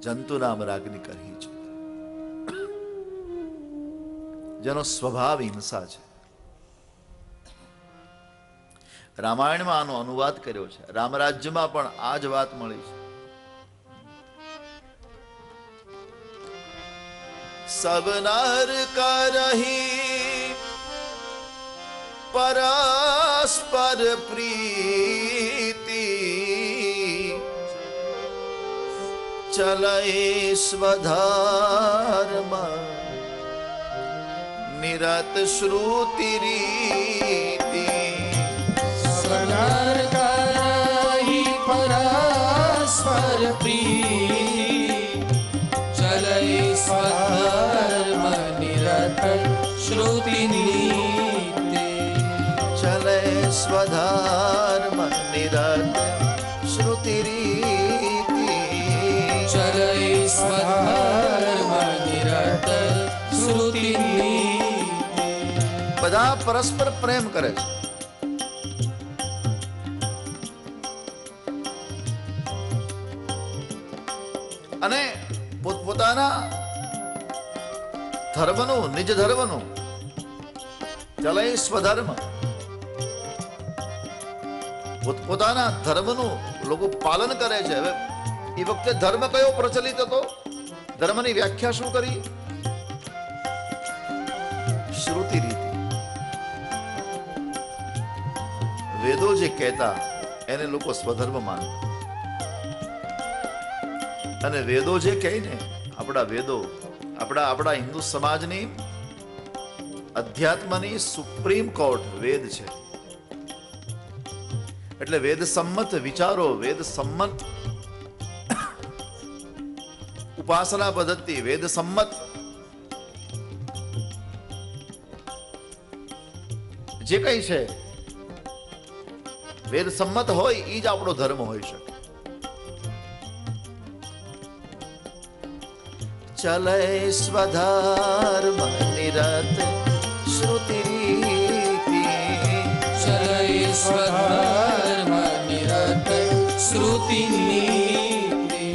જંતુ નામ રાગની કરી છે, જેનો સ્વભાવ હિંસા છે. રામાયણમાં આનો અનુવાદ કર્યો છે. રામરાજ્યમાં પણ આ જ વાત મળી છે. સબ નર કરહી પરસ્પર પ્રીતિ, ચલય સ્વધર્મ નિરત શ્રુતિ રીતિ. સનર કરહી પરસ્પર પ્રીતિ, ચલય સ્વધર્મ નિરત શ્રુતિ નીતિ. ચલય સ્વધર્મ નિરત શ્રુતિ રીતિ. ચલય સ્વધર્મ નિરત શ્રુતિ નીતિ. બધા પરસ્પર પ્રેમ કરે છે. અને પોતપોતાના ધર્મનું, નિજ ધર્મનું, ચલય સ્વધર્મ, પોતપોતાના ધર્મનું લોકો પાલન કરે છે. હવે એ વખતે ધર્મ કયો પ્રચલિત હતો? ધર્મની વ્યાખ્યા શું કરી? શ્રુતિ રીતિ. વેદો જે કહેતા એને લોકો સ્વધર્મ માનતા. અને વેદો જે કહે ને, આપણા વેદો, આપણા હિન્દુ સમાજની અધ્યાત્મની સુપ્રીમ કોર્ટ વેદ છે. એટલે વેદ સંમત વિચારો, વેદ સંમત ઉપાસના પદ્ધતિ, વેદ સંમત જે કઈ છે, વેદ સંમત હોય એ જ આપણો ધર્મ હોઈ શકે. ચલય સ્વધર્મ નિરત શ્રુતિ રીતિ. ચલય સ્વધર્મ નિરત શ્રુતિ નીતિ.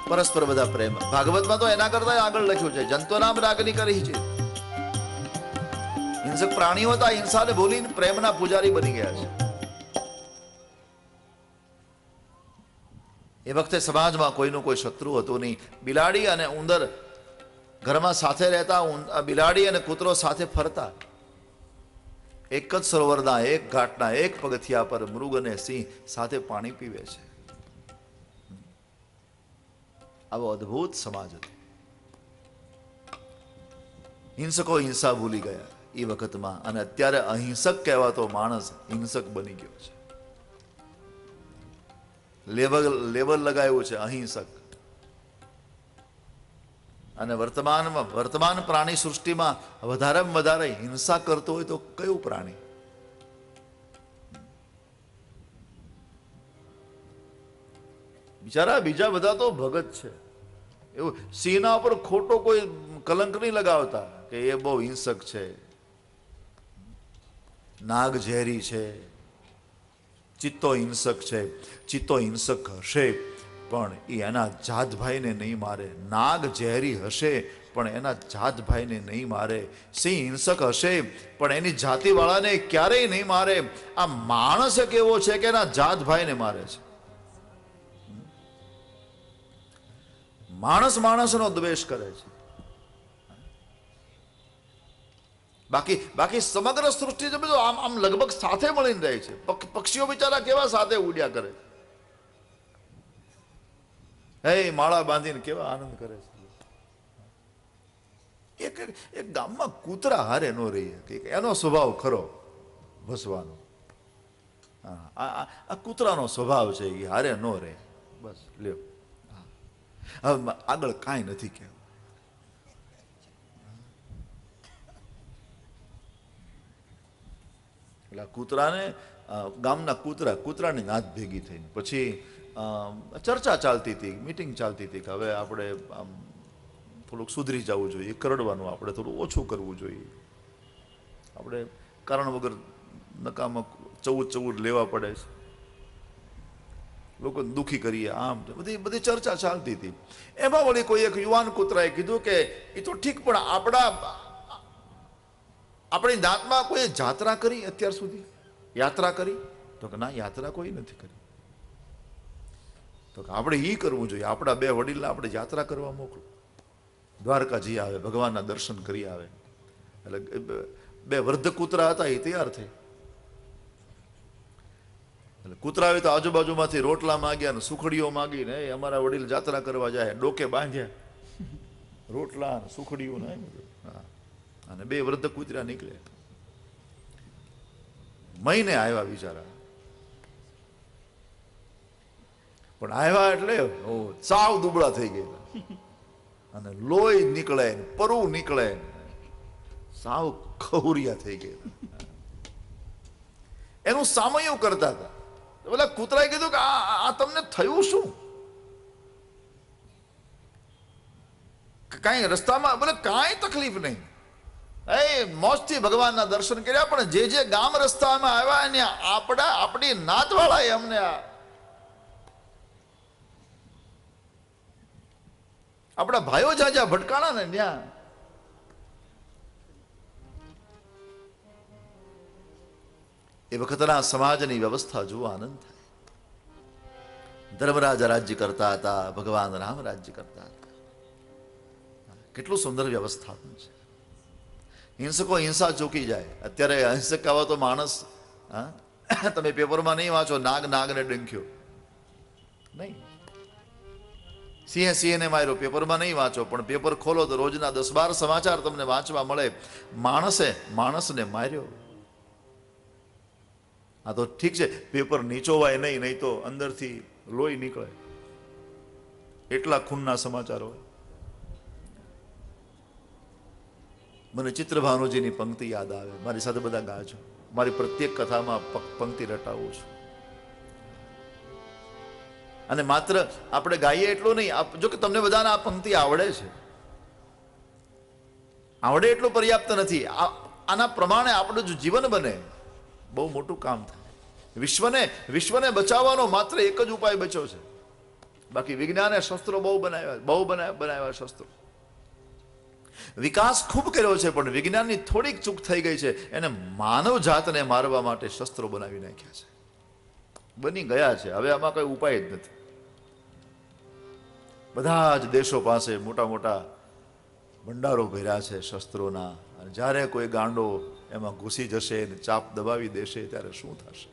પરસ્પર બધા પ્રેમ. ભાગવતમાં તો એના કરતા આગળ લખ્યું છે, જંતુ નામ રાગની કરી છે. હિંસક પ્રાણીઓ હતા, હિંસાને ભૂલીને પ્રેમના પૂજારી બની ગયા છે. એ વખતે સમાજમાં કોઈનું કોઈ શત્રુ હતું નહીં. બિલાડી અને ઉંદર ઘરમાં સાથે રહેતા, બિલાડી અને કૂતરો સાથે ફરતા. એક જ સરોવરના એક ઘાટના એક પગથિયા પર મૃગ અને સિંહ સાથે પાણી પીવે છે. આવો અદ્ભુત સમાજ હતો. હિંસકો હિંસા ભૂલી ગયા એ વખતમાં, અને અત્યારે અહિંસક કહેવાતો માણસ હિંસક બની ગયો છે. લેવલ લગાવ્યું છે અહિંસક. અને વર્તમાન પ્રાણી સૃષ્ટિમાં વધારેમાં વધારે હિંસા કરતો હોય તો કયું પ્રાણી? બિચારા બીજા બધા તો ભગત છે. એવું સિંહના ઉપર ખોટો કોઈ કલંક નહીં લગાવતા કે એ બહુ હિંસક છે, નાગ ઝેરી છે, ચિત્તો હિંસક છે. ચિત્તો હિંસક હશે પણ એ એના જાતભાઈને નહીં મારે. નાગ ઝેરી હશે પણ એના જાતભાઈને નહીં મારે. સિંહ હિંસક હશે પણ એની જાતિવાળાને ક્યારેય નહીં મારે. આ માણસ કેવો છે કે એના જાતભાઈને મારે છે. માણસ માણસનો દ્વેષ કરે છે. બાકી સમગ્ર સૃષ્ટિ આમ લગભગ સાથે મળીને રહે છે. પક્ષીઓ બિચારા કેવા સાથે ઉડ્યા કરે છે, હે માળા બાંધીને કેવા આનંદ કરે છે. એક ગામમાં કૂતરા હારે નો રહી, એનો સ્વભાવ ખરો ભસવાનો. આ કૂતરાનો સ્વભાવ છે, એ હારે નો રહે. બસ લ્યો, હવે આગળ કાંઈ નથી કહેવું. એટલે કૂતરાને, ગામના કૂતરાની નાત ભેગી થઈને પછી ચર્ચા ચાલતી હતી, મીટિંગ ચાલતી હતી કે હવે આપણે આમ થોડુંક સુધરી જવું જોઈએ, કરડવાનું આપણે થોડું ઓછું કરવું જોઈએ. આપણે કારણ વગર નકામાં ચૌદ લેવા પડે છે. લોકો દુઃખી કરીએ, આમ બધી બધી ચર્ચા ચાલતી હતી. એમાં વળી કોઈ એક યુવાન કૂતરાએ કીધું કે એ તો ઠીક, પણ આપણી જાતમાં કોઈ જાત્રા કરી અત્યાર સુધી? યાત્રા કરી? તો કે ના, યાત્રા કોઈ નથી કરી. તો કે આપણે એ કરવું જોઈએ, આપણા બે વડીલને આપણે યાત્રા કરવા મોકલો, દ્વારકાજી આવે, ભગવાનના દર્શન કરી આવે. એટલે બે વૃદ્ધ કૂતરા હતા, એ તૈયાર થઈ. એટલે કૂતરાએ તો આજુબાજુમાંથી રોટલા માંગ્યા ને સુખડીઓ માંગીને અમારા વડીલ જાત્રા કરવા જાય, ડોકે બાંધ્યા રોટલા ને સુખડીઓ ને. અને બે વૃદ્ધ કૂતરા નીકળે. મહિને આવ્યા બિચારા, પણ આવ્યા એટલે સાવ દુબળા થઈ ગયેલા, અને લોહી નીકળે, પરુ નીકળે, સાવ ખહુરિયા થઈ ગયેલા. એનું સામયું કરતા હતા. પેલા કૂતરાએ કીધું કે આ તમને થયું શું? કાંઈ રસ્તામાં બોલે કાંઈ તકલીફ નહીં, મોજથી ભગવાનના દર્શન કર્યા, પણ જે ગામ રસ્તામાં આવ્યા ને આપણી નાતવાળા અમને આપણા ભાઈઓ જ્યાં ભટકાણા ને ત્યાં એ વખતના સમાજની વ્યવસ્થા જુઓ, આનંદ થાય. ધર્મરાજા રાજ્ય કરતા હતા, ભગવાન રામ રાજ્ય કરતા હતા. કેટલું સુંદર વ્યવસ્થાપન છે. હિંસકો હિંસા ચૂકી જાય. અત્યારે હિંસક આવો તો માણસ, તમે પેપરમાં નહીં વાંચો નાગને ડંખ્યો નહીં, સિંહને માર્યો, પેપરમાં નહીં વાંચો, પણ પેપર ખોલો તો રોજના 10-12 સમાચાર તમને વાંચવા મળે. માણસને માર્યો. આ તો ઠીક છે, પેપર નીચોવાય નહીં તો અંદરથી લોહી નીકળે, એટલા ખૂનના સમાચાર હોય. મને ચિત્રભાનુજીની પંક્તિ યાદ આવે. મારી સાથે બધા ગાજો. મારી પ્રત્યેક કથામાં પંક્તિ રટાવું છું. અને માત્ર આપણે ગાઈએ એટલું નહીં, જો કે તમને બધાને આ પંક્તિ આવડે છે, આવડે એટલું પર્યાપ્ત નથી. આના પ્રમાણે આપણું જો જીવન બને, બહુ મોટું કામ થાય. વિશ્વને બચાવવાનો માત્ર એક જ ઉપાય બચ્યો છે. બાકી વિજ્ઞાને શસ્ત્રો બહુ બનાવ્યા શસ્ત્રો, વિકાસ ખૂબ કર્યો છે, પણ વિજ્ઞાનની થોડીક ચૂક થઈ ગઈ છે. એને માનવ જાતને મારવા માટે શસ્ત્રો બનાવી નાખ્યા છે, બની ગયા છે. હવે આમાં કઈ ઉપાય જ નથી. બધા જ દેશો પાસે મોટા મોટા ભંડારો ભર્યા છે શસ્ત્રોના. અને જ્યારે કોઈ ગાંડો એમાં ઘૂસી જશે ને ચાપ દબાવી દેશે, ત્યારે શું થશે?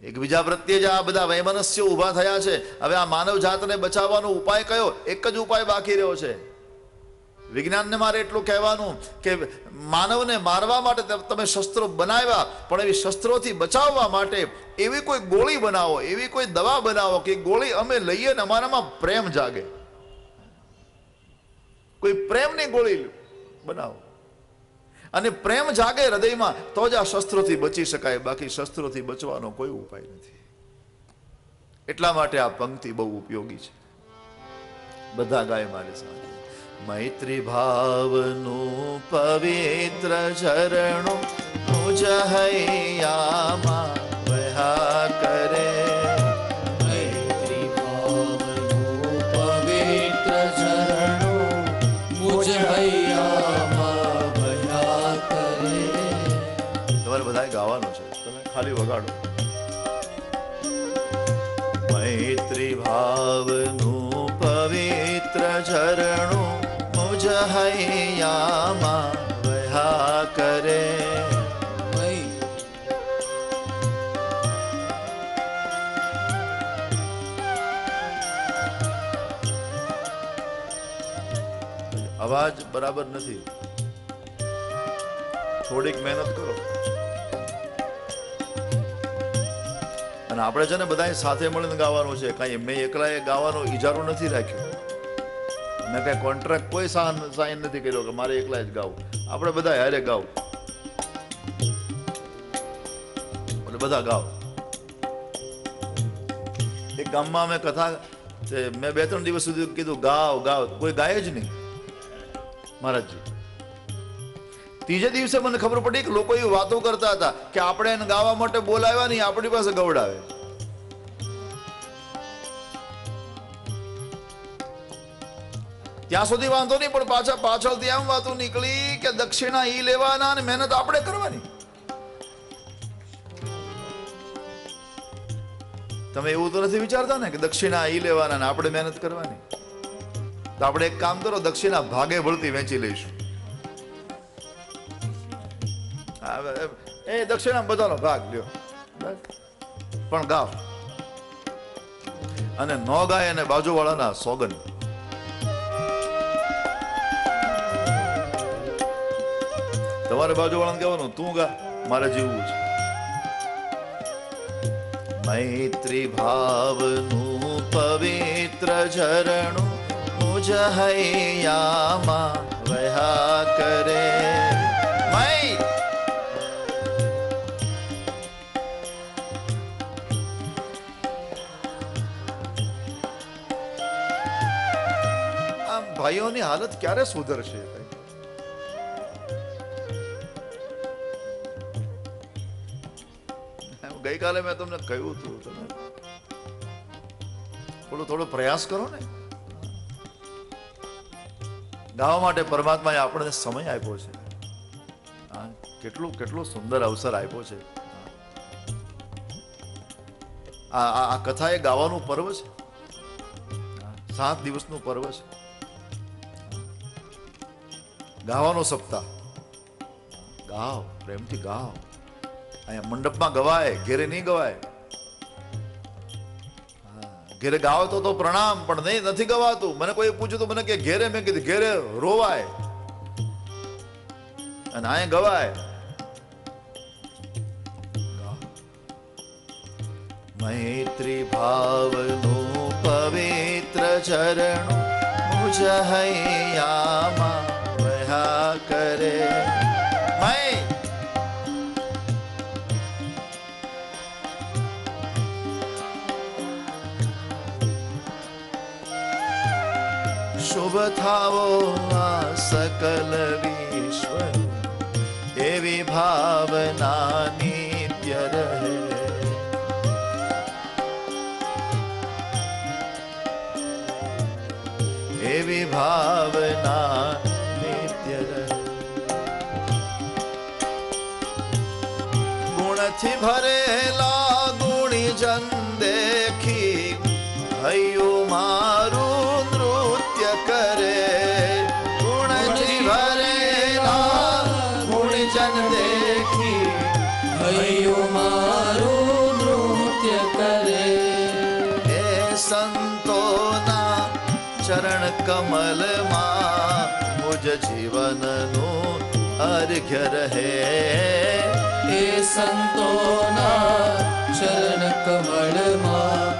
એકબીજા પ્રત્યે જ આ બધા વૈમનસ્યો ઊભા થયા છે. હવે આ માનવ જાતને બચાવવાનો ઉપાય કયો? એક જ ઉપાય બાકી રહ્યો છે. વિજ્ઞાનને મારે એટલું કહેવાનું કે માનવને મારવા માટે તમે શસ્ત્રો બનાવ્યા, પણ એવી શસ્ત્રોથી બચાવવા માટે એવી કોઈ ગોળી બનાવો, એવી કોઈ દવા બનાવો કે ગોળી અમે લઈએ ને અમારામાં પ્રેમ જાગે. કોઈ પ્રેમની ગોળી બનાવો, અને પ્રેમ જાગે હૃદયમાં, તો જ આ શસ્ત્રોથી બચી શકાય. બાકી શસ્ત્રોથી બચવાનો કોઈ ઉપાય નથી. એટલા માટે આ પંક્તિ બહુ ઉપયોગી છે. બધા ગાય મારી સાથે. મૈત્રી ભાવનું પવિત્ર ઝરણું મુજ હૈયામાં વહ્યા કરે. મૈત્રી ભાવનું પવિત્ર ઝરણું મુજ હૈયામાં વહ્યા કરે. તમારે બધાએ ગાવાનું છે, તમે ખાલી વગાડો. મૈત્રી ભાવનું પવિત્ર ઝરણું મુજ હૈયામાં વહ્યા કરે. અવાજ બરાબર નથી, થોડીક મહેનત કરો. અને આપણે છે ને બધા સાથે મળીને ગાવાનું છે. કાંઈ મેં એકલાએ ગાવાનો ઈજારો નથી રાખ્યો, મેં કઈ કોન્ટ્રાક્ટ કોઈ સાઇન નથી કર્યો કે મારે એકલા જ ગાવું. આપણે બધા હારે ગાવ, બધા ગાવ. એક ગામમાં મેં કથા, મેં 2-3 દિવસ સુધી કીધું ગાવ, કોઈ ગાય જ નહીં. મહારાજજી ત્રીજે દિવસે મને ખબર પડી કે લોકો એવી વાતો કરતા હતા કે આપણે એને ગાવા માટે બોલાવ્યા નહીં, આપણી પાસે ગવડાવે. ત્યાં સુધી વાંધો નહીં, પણ પાછળથી એમ વાતો નીકળી કે દક્ષિણા ઈ લેવાના અને મહેનત આપણે કરવાની. તમે એવું તો નથી વિચારતા ને કે દક્ષિણા ઈ લેવાના ને આપણે મહેનત કરવાની? તો આપણે એક કામ કરો, દક્ષિણા ભાગે ભળતી વેચી લઈશું. એ દક્ષિણા બધાનો ભાગ લ્યો, પણ ગાવ. અને ન ગાય અને બાજુવાળાના સોગન. તમારે બાજુવાળાને કહેવાનું તું ગા, મારે જીવવું છે. મૈત્રી ભાવનું પવિત્ર ઝરણું મુજ હૈયામાં વહ્યા કરે. આમ ભાઈઓની હાલત ક્યારે સુધરશે? ગઈકાલે મેં તમને કહ્યું હતું, તમે થોડો પ્રયાસ કરો ને. ગાવા માટે પરમાત્માએ આપણને સમય આપ્યો છે. કેટલો સુંદર અવસર આપ્યો છે. આ કથા એ ગાવાનું પર્વ છે. 7 દિવસનું પર્વ છે. ગાવાનો સપ્તાહ. ગાઓ, પ્રેમથી ગાઓ. અહીંયા મંડપમાં ગવાય, ઘેરે નહીં ગવાય. ઘેરે ગાવ તો પ્રણામ, પણ નહીં, નથી ગવાતું. મને કોઈ પૂછ્યું તો મને કે ઘેરે, મેં કીધું ઘેરે રોવાય અને અહીંયા ગવાય. મૈત્રી ભાવનું પવિત્ર ઝરણું મુજ હૈયામાં વહ્યા કરે. શુભ થાવો આ સકલ વિશ્વ, એવી ભાવના નિત્ય રહે. એવી ભાવના નિત્ય રહે. ગુણથી ભરેલા ગુણીજન દેખી હૈયું મારું નૃત્ય કરે. ગુણથી ભરેલા ગુણજન દેખી હૈયું મારું નૃત્ય કરે. એ સંતોના ચરણ કમલમાં મુજ જીવનનું અર્ઘ્ય રહે. એ સંતોના ચરણ કમળમાં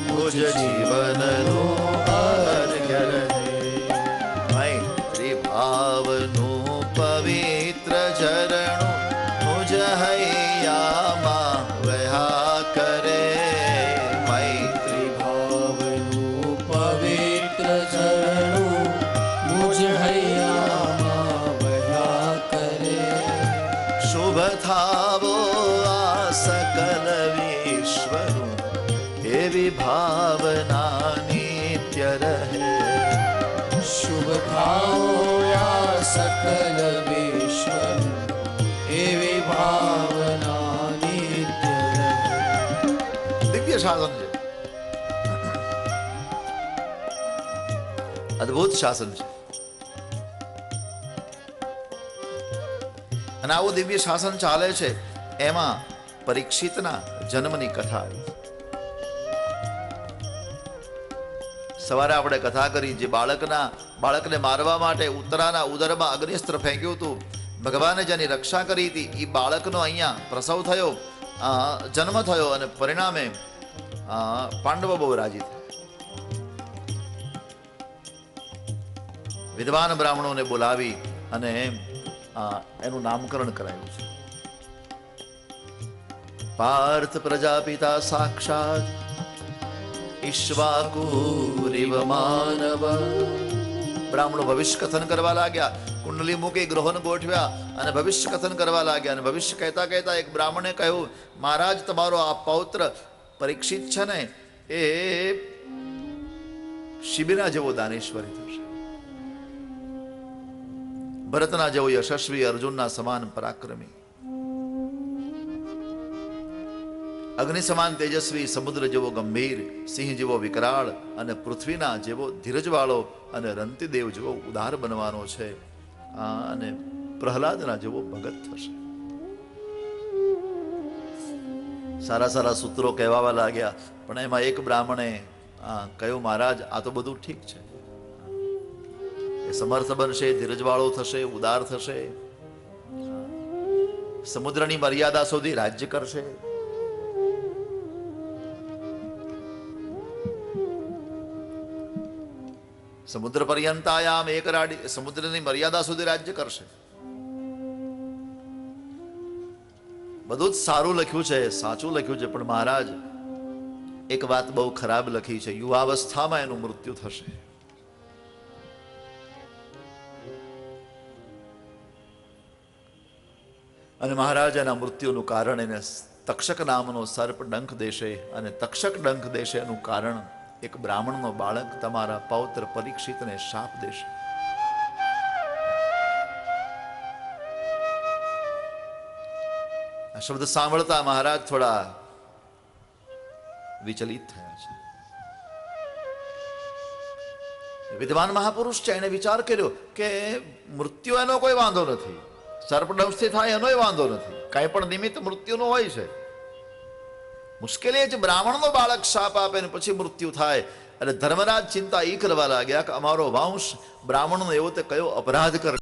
મુજ જીવનનું અર્ઘ્ય રહે. મૈત્રી ભાવનું પવિત્ર ઝરણું મુજ હૈયામાં વહ્યા કરે. મૈત્રી ભાવનું પવિત્ર ઝરણું મુજ હૈયામાં વહ્યા કરે. શુભ થાવો આ સકલ વિશ્વનું, એવી ભાવના નિત્ય રહે. શુભ ભાવ્યા સકલ વિશ્વ, એવી ભાવના નિત્ય રહે. દિવ્ય શાસન છે, અદ્ભુત શાસન છે. અને આવું દિવ્ય શાસન ચાલે છે. એમાં પરીક્ષિતના જન્મની કથા આવી. સવારે આપણે કથા કરી, જે બાળકને મારવા માટે ઉત્તરાના ઉદરમાં અગ્નિસ્ત્ર ફેંક્યું હતું, ભગવાને જેની રક્ષા કરી હતી, એ બાળકનો અહીંયા પ્રસવ થયો, જન્મ થયો, અને પરિણામે પાંડવો બહુ રાજી થયા. વિદ્વાન બ્રાહ્મણોને બોલાવી અને એનું નામકરણ કરાયું છે. પાર્થ પ્રજાપિતા સાક્ષાત ઈશ્વાકુરિવ માનવ. બ્રાહ્મણો ભવિષ્ય કથન કરવા લાગ્યા. કુંડલી મૂકી ગ્રહોને ગોઠવ્યા અને ભવિષ્ય કથન કરવા લાગ્યા. અને ભવિષ્ય કહેતા કહેતા એક બ્રાહ્મણે કહ્યું, મહારાજ તમારો આ પૌત્ર પરીક્ષિત છે ને, એ શિબિરા જેવો દાનેશ્વરી થશે, ભરતના જેવો યશસ્વી, અર્જુનના સમાન પરાક્રમી, અગ્નિ સમાન તેજસ્વી, સમુદ્ર જેવો ગંભીર, સિંહ જેવો વિકરાળ અને પૃથ્વીના જેવો ધીરજવાળો અને રંતિદેવ જેવો ઉદાર બનવાનો છે. અને પ્રહલાદના જેવો ભગત થશે. સારા સારા સૂત્રો કહેવા લાગ્યા. પણ એમાં એક બ્રાહ્મણે કહ્યું, મહારાજ આ તો બધું ઠીક છે, એ સમર્થ બનશે, ધીરજવાળો થશે, ઉદાર થશે, સમુદ્રની મર્યાદા સુધી રાજ્ય કરશે. સમુદ્ર પર્યંતાયામ એક રાડી, સમુદ્રની મર્યાદા સુધી રાજ્ય કરશે. બધું જ સારું લખ્યું છે, સાચું લખ્યું છે, પણ મહારાજ એક વાત બહુ ખરાબ લખી છે, યુવાવસ્થામાં એનું મૃત્યુ થશે. અને મહારાજ એના મૃત્યુનું કારણ એને તક્ષક નામનો સર્પ ડંખ દેશે, અને તક્ષક ડંખ દેશે એનું કારણ એક બ્રાહ્મણનો બાળક તમારા પૌત્ર પરીક્ષિતને શાપ દેશે. આ શબ્દ સાંભળતા મહારાજ થોડા વિચલિત થયા છે. વિદ્વાન મહાપુરુષ છે, એને વિચાર કર્યો કે મૃત્યુ એનો કોઈ વાંધો નથી, સર્પદંશથી થાય એનોય વાંધો નથી, કાંઈ પણ નિમિત્ત મૃત્યુનું હોય છે. મુશ્કેલી એ છે બ્રાહ્મણનો બાળક શાપ આપે ને પછી મૃત્યુ થાય. અને ધર્મરાજ ચિંતા એ કરવા લાગ્યા કે અમારો વંશ બ્રાહ્મણનો એવો તે કયો અપરાધ કરે